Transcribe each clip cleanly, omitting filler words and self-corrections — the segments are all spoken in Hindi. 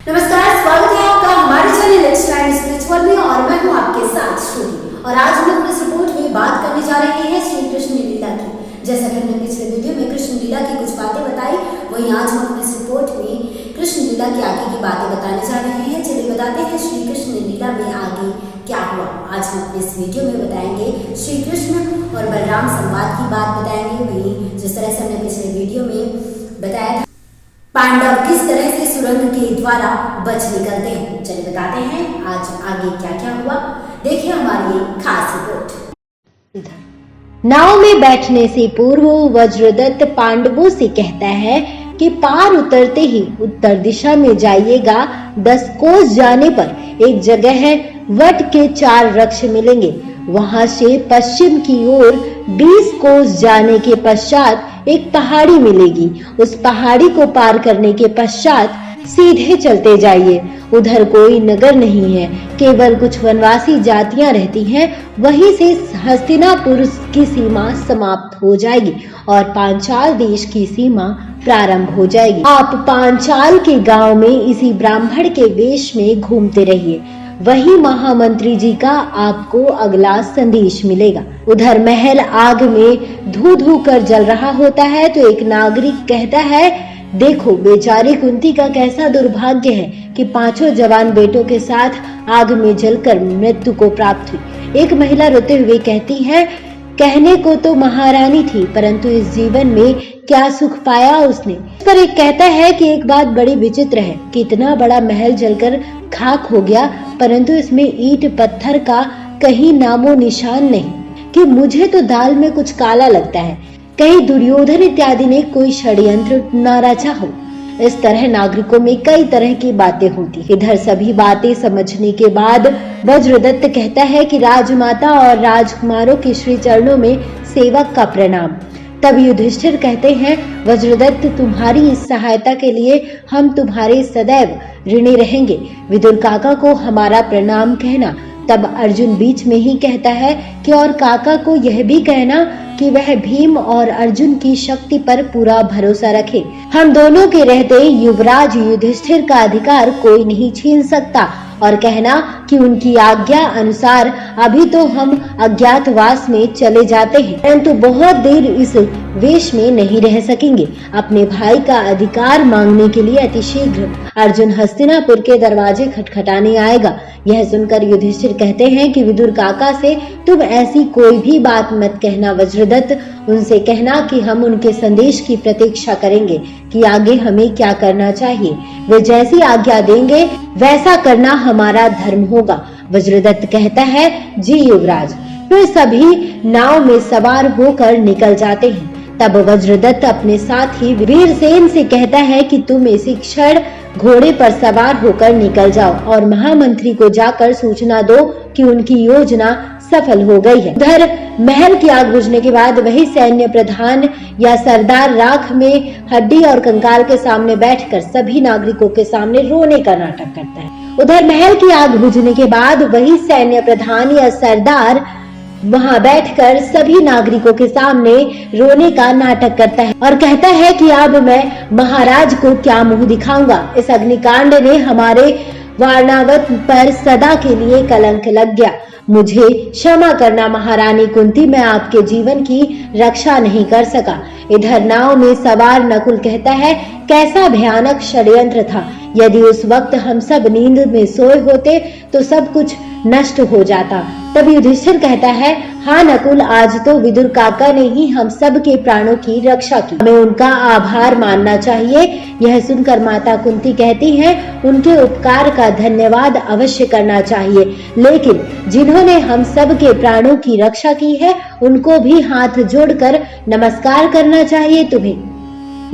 नमस्कार, स्वागत है आपका हमारे चैनल एक्सप्लेन स्पिरिचुअल में और मैं हूं आपके साथ श्रुति। और आज हम अपने रिपोर्ट में बात करने जा रहे हैं श्री कृष्ण लीला की। जैसा कि हमने पिछले वीडियो में कृष्ण लीला की कुछ बातें बताई, वहीं आज हम अपने रिपोर्ट में कृष्ण लीला की आगे की बातें बताने जा रहे हैं। चलिए बताते हैं श्री कृष्ण लीला में आगे क्या हुआ। आज हम अपने इस वीडियो में बताएंगे श्री कृष्ण और बलराम संवाद की बात बताएंगे। वहीं जिस तरह से हमने पिछले वीडियो में बताया था पांडव किस तरह से सुरंग के द्वारा बच निकलते हैं, चलिए बताते हैं आज आगे क्या क्या हुआ। देखिए हमारी खास रिपोर्ट। नाव में बैठने से पूर्व वज्रदत्त पांडवों से कहता है कि पार उतरते ही उत्तर दिशा में जाइएगा। 10 कोस जाने पर एक जगह है, वट के 4 वृक्ष मिलेंगे। वहां से पश्चिम की ओर 20 कोस जाने के पश्चात एक पहाड़ी मिलेगी। उस पहाड़ी को पार करने के पश्चात सीधे चलते जाइए। उधर कोई नगर नहीं है, केवल कुछ वनवासी जातियां रहती हैं। वहीं से हस्तिनापुर की सीमा समाप्त हो जाएगी और पांचाल देश की सीमा प्रारंभ हो जाएगी। आप पांचाल के गांव में इसी ब्राह्मण के वेश में घूमते रहिए। वही महामंत्री जी का आपको अगला संदेश मिलेगा। उधर महल आग में धू धू कर जल रहा होता है तो एक नागरिक कहता है, देखो बेचारी कुंती का कैसा दुर्भाग्य है कि 5 जवान बेटों के साथ आग में जलकर मृत्यु को प्राप्त हुई। एक महिला रोते हुए कहती है, कहने को तो महारानी थी, परंतु इस जीवन में क्या सुख पाया उसने। इस पर एक कहता है कि एक बात बड़ी विचित्र है कि इतना बड़ा महल जलकर खाक हो गया, परंतु इसमें ईंट पत्थर का कहीं नामो निशान नहीं। कि मुझे तो दाल में कुछ काला लगता है, कहीं दुर्योधन इत्यादि ने कोई षड्यंत्र न रचा हो। इस तरह नागरिकों में कई तरह की बातें होती। इधर सभी बातें समझने के बाद वज्रदत्त कहता है कि राजमाता और राजकुमारों के श्री चरणों में सेवक का प्रणाम। तब युधिष्ठिर कहते हैं, वज्रदत्त तुम्हारी इस सहायता के लिए हम तुम्हारे सदैव ऋणी रहेंगे। विदुर काका को हमारा प्रणाम कहना। तब अर्जुन बीच में ही कहता है कि और काका को यह भी कहना कि वह भीम और अर्जुन की शक्ति पर पूरा भरोसा रखे। हम दोनों के रहते युवराज युधिष्ठिर का अधिकार कोई नहीं छीन सकता। और कहना कि उनकी आज्ञा अनुसार अभी तो हम अज्ञातवास में चले जाते हैं, परंतु बहुत देर इस वेश में नहीं रह सकेंगे। अपने भाई का अधिकार मांगने के लिए अतिशीघ्र अर्जुन हस्तिनापुर के दरवाजे खटखटाने आएगा। यह सुनकर युधिष्ठिर कहते हैं कि विदुर काका से तुम ऐसी कोई भी बात मत कहना वज्रदत्त। उनसे कहना कि हम उनके संदेश की प्रतीक्षा करेंगे कि आगे हमें क्या करना चाहिए। वे जैसी आज्ञा देंगे वैसा करना हमारा धर्म होगा। वज्रदत्त कहता है, जी युवराज। फिर सभी नाव में सवार होकर निकल जाते हैं। तब वज्रदत्त अपने साथी वीरसेन से कहता है कि तुम इसी क्षण घोड़े पर सवार होकर निकल जाओ और महामंत्री को जाकर सूचना दो कि उनकी योजना सफल हो गई है। उधर महल की आग बुझने के बाद वही सैन्य प्रधान या सरदार राख में हड्डी और कंकाल के सामने बैठकर सभी नागरिकों के सामने रोने का नाटक करता है। उधर महल की आग बुझने के बाद वही सैन्य प्रधान या सरदार वहां बैठकर सभी नागरिकों के सामने रोने का नाटक करता है और कहता है कि अब मैं महाराज को क्या मुंह दिखाऊंगा। इस अग्निकांड ने हमारे वारणावत पर सदा के लिए कलंक लग गया। मुझे क्षमा करना महारानी कुंती, मैं आपके जीवन की रक्षा नहीं कर सका। इधर नाव में सवार नकुल कहता है, कैसा भयानक षड्यंत्र था। यदि उस वक्त हम सब नींद में सोए होते तो सब कुछ नष्ट हो जाता। तब युधिष्ठिर कहता है, हाँ नकुल, आज तो विदुर काका ने ही हम सब के प्राणों की रक्षा की, हमें उनका आभार मानना चाहिए। यह सुनकर माता कुंती कहती हैं, उनके उपकार का धन्यवाद अवश्य करना चाहिए, लेकिन जिन्होंने हम सब के प्राणों की रक्षा की है उनको भी हाथ जोड़कर नमस्कार करना चाहिए तुम्हें।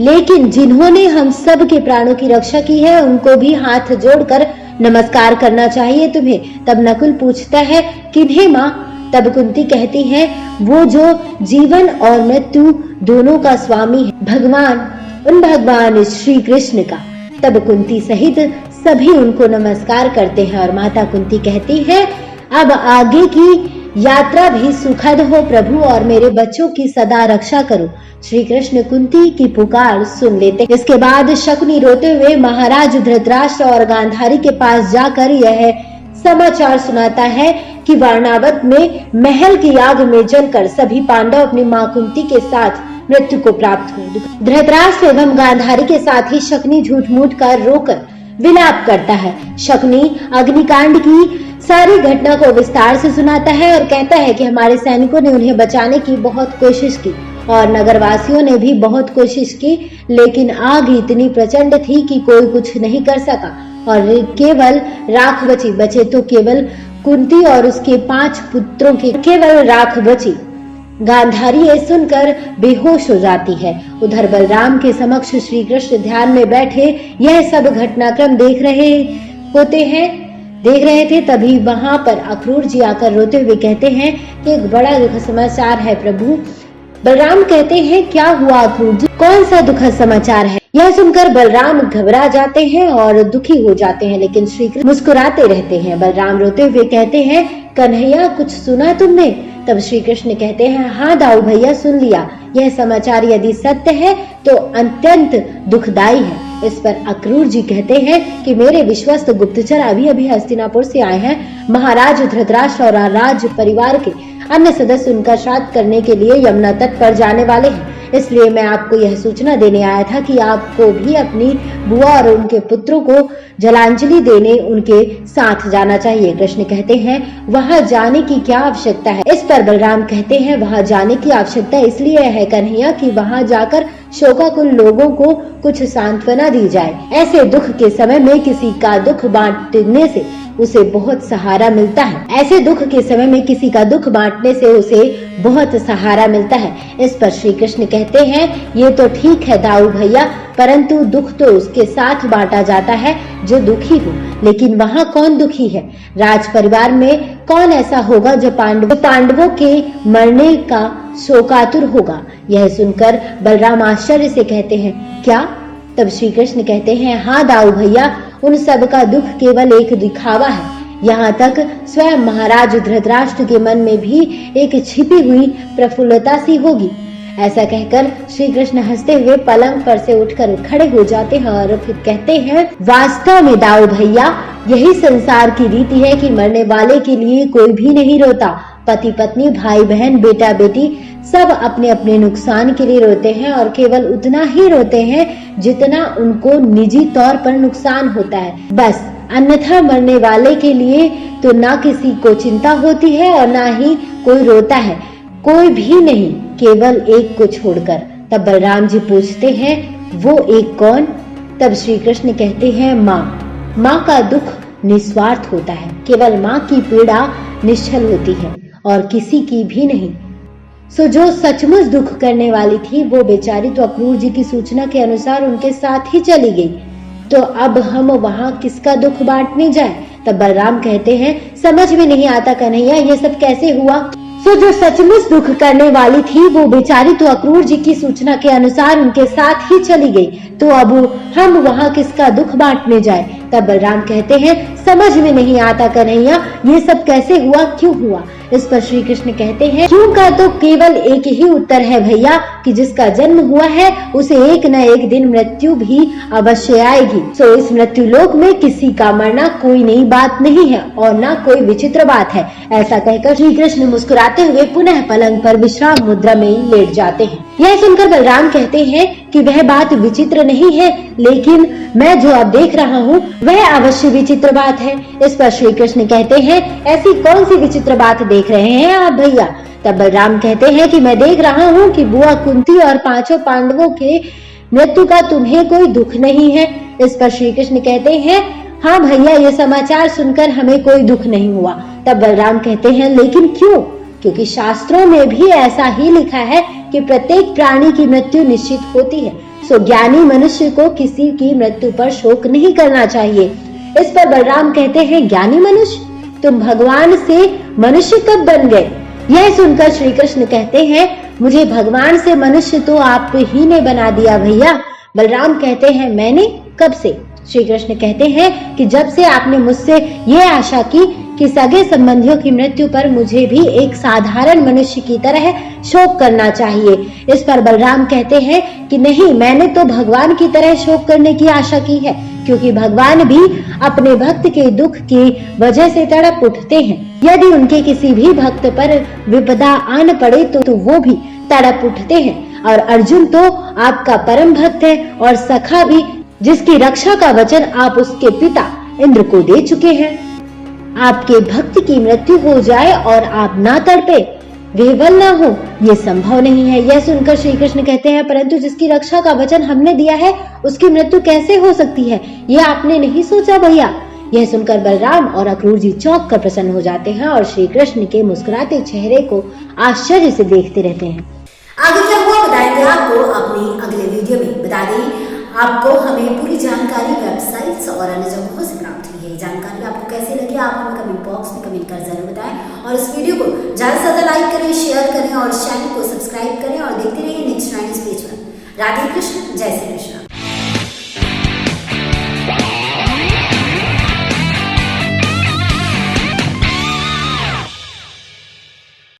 लेकिन जिन्होंने हम सब के प्राणों की रक्षा की है उनको भी हाथ जोड़कर नमस्कार करना चाहिए तुम्हें। तब नकुल पूछता है, किन्हें माँ? तब कुंती कहती है, वो जो जीवन और मृत्यु दोनों का स्वामी है, भगवान, उन भगवान श्री कृष्ण का। तब कुंती सहित सभी उनको नमस्कार करते हैं और माता कुंती कहती है, अब आगे की यात्रा भी सुखद हो प्रभु और मेरे बच्चों की सदा रक्षा करो। श्री कृष्ण कुंती की पुकार सुन लेते। इसके बाद शकुनी रोते हुए महाराज धृतराष्ट्र और गांधारी के पास जाकर यह समाचार सुनाता है कि वारणावत में महल की आग में जलकर सभी पांडव अपनी मां कुंती के साथ मृत्यु को प्राप्त हुए। धृतराष्ट्र एवं गांधारी के साथ ही शकुनी झूठ मूठ कर रोकर विलाप करता है। शकुनी अग्निकांड की सारी घटना को विस्तार से सुनाता है और कहता है कि हमारे सैनिकों ने उन्हें बचाने की बहुत कोशिश की और नगरवासियों ने भी बहुत कोशिश की, लेकिन आग इतनी प्रचंड थी कि कोई कुछ नहीं कर सका और केवल राख बचे तो केवल कुंती और उसके 5 पुत्रों की केवल राख बची। गांधारी ये सुनकर बेहोश हो जाती है। उधर बलराम के समक्ष श्री कृष्ण ध्यान में बैठे यह सब घटनाक्रम देख रहे थे तभी वहां पर अक्रूर जी आकर रोते हुए कहते हैं कि एक बड़ा दुखद समाचार है प्रभु। बलराम कहते हैं क्या हुआ अक्रूर जी, कौन सा दुखद समाचार है? यह सुनकर बलराम घबरा जाते हैं और दुखी हो जाते हैं, लेकिन श्री कृष्ण मुस्कुराते रहते हैं। बलराम रोते हुए कहते हैं कन्हैया कुछ सुना तुमने? तब श्री कृष्ण कहते हैं हाँ दाऊ भैया सुन लिया। यह समाचार यदि सत्य है तो अत्यंत दुखदायी है। इस पर अक्रूर जी कहते हैं कि मेरे विश्वस्त गुप्तचर अभी हस्तिनापुर से आए हैं। महाराज धृतराष्ट्र और राज परिवार के अन्य सदस्य उनका श्राद्ध करने के लिए यमुना तट पर जाने वाले हैं, इसलिए मैं आपको यह सूचना देने आया था कि आपको भी अपनी बुआ और उनके पुत्रों को जलांजलि देने उनके साथ जाना चाहिए। कृष्ण कहते हैं वहां जाने की क्या आवश्यकता है? इस पर बलराम कहते हैं वहां जाने की आवश्यकता इसलिए है कन्हैया कि वहां जाकर शोकाकुल लोगों को कुछ सांत्वना दी जाए। ऐसे दुख के समय में किसी का दुख बांटने से उसे बहुत सहारा मिलता है। ऐसे दुख के समय में किसी का दुख बांटने से उसे बहुत सहारा मिलता है। इस पर श्री कृष्ण कहते हैं ये तो ठीक है दाऊ भैया, परंतु दुख तो उसके साथ बांटा जाता है जो दुखी हो, लेकिन वहाँ कौन दुखी है? राज परिवार में कौन ऐसा होगा जो पांडवों के मरने का शोकातुर होगा? यह सुनकर बलराम आश्चर्य से कहते हैं क्या? तब श्री कृष्ण कहते हैं हाँ दाऊ भैया, उन सब का दुख केवल एक दिखावा है। यहाँ तक स्वयं महाराज धृतराष्ट्र के मन में भी एक छिपी हुई प्रफुल्लता सी होगी। ऐसा कहकर श्री कृष्ण हंसते हुए पलंग पर से उठकर खड़े हो जाते हैं और फिर कहते हैं वास्तव में दाऊ भैया यही संसार की रीति है कि मरने वाले के लिए कोई भी नहीं रोता। पति पत्नी भाई बहन बेटा बेटी सब अपने अपने नुकसान के लिए रोते हैं और केवल उतना ही रोते हैं जितना उनको निजी तौर पर नुकसान होता है, बस। अन्यथा मरने वाले के लिए तो ना किसी को चिंता होती है और ना ही कोई रोता है, कोई भी नहीं, केवल एक को छोड़कर। तब बलराम जी पूछते हैं वो एक कौन? तब श्री कृष्ण कहते हैं माँ का दुख निस्वार्थ होता है, केवल माँ की पीड़ा निश्चल होती है और किसी की भी नहीं। सो जो सचमुच दुख करने वाली थी वो बेचारी तो अक्रूर जी की सूचना के अनुसार उनके साथ ही चली गई, तो अब हम वहाँ किसका दुख बांटने जाए? तब बलराम कहते हैं समझ में नहीं आता कन्हैया ये सब कैसे हुआ? सो जो सचमुच दुख करने वाली थी वो बेचारी तो अक्रूर जी की सूचना के अनुसार उनके साथ ही चली गई, तो अब हम वहाँ किसका दुख बांटने जाए? तब बलराम कहते हैं समझ में नहीं आता कन्हैया ये सब कैसे हुआ, क्यों हुआ? इस पर श्री कृष्ण कहते हैं क्यों का तो केवल एक ही उत्तर है भैया कि जिसका जन्म हुआ है उसे एक न एक दिन मृत्यु भी अवश्य आएगी। सो इस मृत्यु लोक में किसी का मरना कोई नई बात नहीं है और न कोई विचित्र बात है। ऐसा कहकर श्री कृष्ण मुस्कुराते हुए पुनः पलंग पर विश्राम मुद्रा में लेट जाते हैं। यह सुनकर बलराम कहते हैं कि वह बात विचित्र नहीं है, लेकिन मैं जो अब देख रहा हूँ वह अवश्य विचित्र बात है। इस पर श्री कृष्ण कहते हैं ऐसी कौन सी विचित्र बात देख रहे हैं आप भैया? तब बलराम कहते हैं कि मैं देख रहा हूँ कि बुआ कुंती और 5 पांडवों के मृत्यु का तुम्हें कोई दुख नहीं है। इस पर श्री कृष्ण कहते हैं हाँ भैया ये समाचार सुनकर हमें कोई दुख नहीं हुआ। तब बलराम कहते हैं लेकिन क्यों? क्योंकि शास्त्रों में भी ऐसा ही लिखा है कि प्रत्येक प्राणी की मृत्यु निश्चित होती है। सो ज्ञानी मनुष्य को किसी की मृत्यु पर शोक नहीं करना चाहिए। इस पर बलराम कहते हैं ज्ञानी मनुष्य, तुम भगवान से मनुष्य कब बन गए? यह सुनकर श्री कृष्ण कहते हैं मुझे भगवान से मनुष्य तो आप ही ने बना दिया भैया। बलराम कहते हैं मैंने कब से? श्री कृष्ण कहते हैं कि जब से आपने मुझसे ये आशा की कि सगे संबंधियों की मृत्यु पर मुझे भी एक साधारण मनुष्य की तरह शोक करना चाहिए। इस पर बलराम कहते हैं कि नहीं, मैंने तो भगवान की तरह शोक करने की आशा की है, क्योंकि भगवान भी अपने भक्त के दुख की वजह से तड़प उठते हैं। यदि उनके किसी भी भक्त पर विपदा आन पड़े तो वो भी तड़प उठते हैं। और अर्जुन तो आपका परम भक्त है और सखा भी, जिसकी रक्षा का वचन आप उसके पिता इंद्र को दे चुके हैं। आपके भक्त की मृत्यु हो जाए और आप ना तड़पे, विह्वल ना हो, ये संभव नहीं है। यह सुनकर श्री कृष्ण कहते हैं, परंतु जिसकी रक्षा का वचन हमने दिया है उसकी मृत्यु कैसे हो सकती है, ये आपने नहीं सोचा भैया। यह सुनकर बलराम और अक्रूर जी चौंक कर प्रसन्न हो जाते हैं और श्री कृष्ण के मुस्कुराते चेहरे को आश्चर्य से देखते रहते हैं। आगे क्या हुआ बताएंगे आपको अपनी अगले वीडियो में। बता दें आपको हमें पूरी जानकारी वेबसाइट्स और अन्य जगहों से प्राप्त हुई है। जानकारी आपको कैसी लगी आप हमें कमेंट बॉक्स में कमेंट कर जरूर बताएं और इस वीडियो को ज्यादा से ज्यादा लाइक करें, शेयर करें और चैनल को सब्सक्राइब करें और देखते रहिए नेक्स्ट टाइम इस पेज पर। राधे कृष्ण, जय श्री कृष्ण।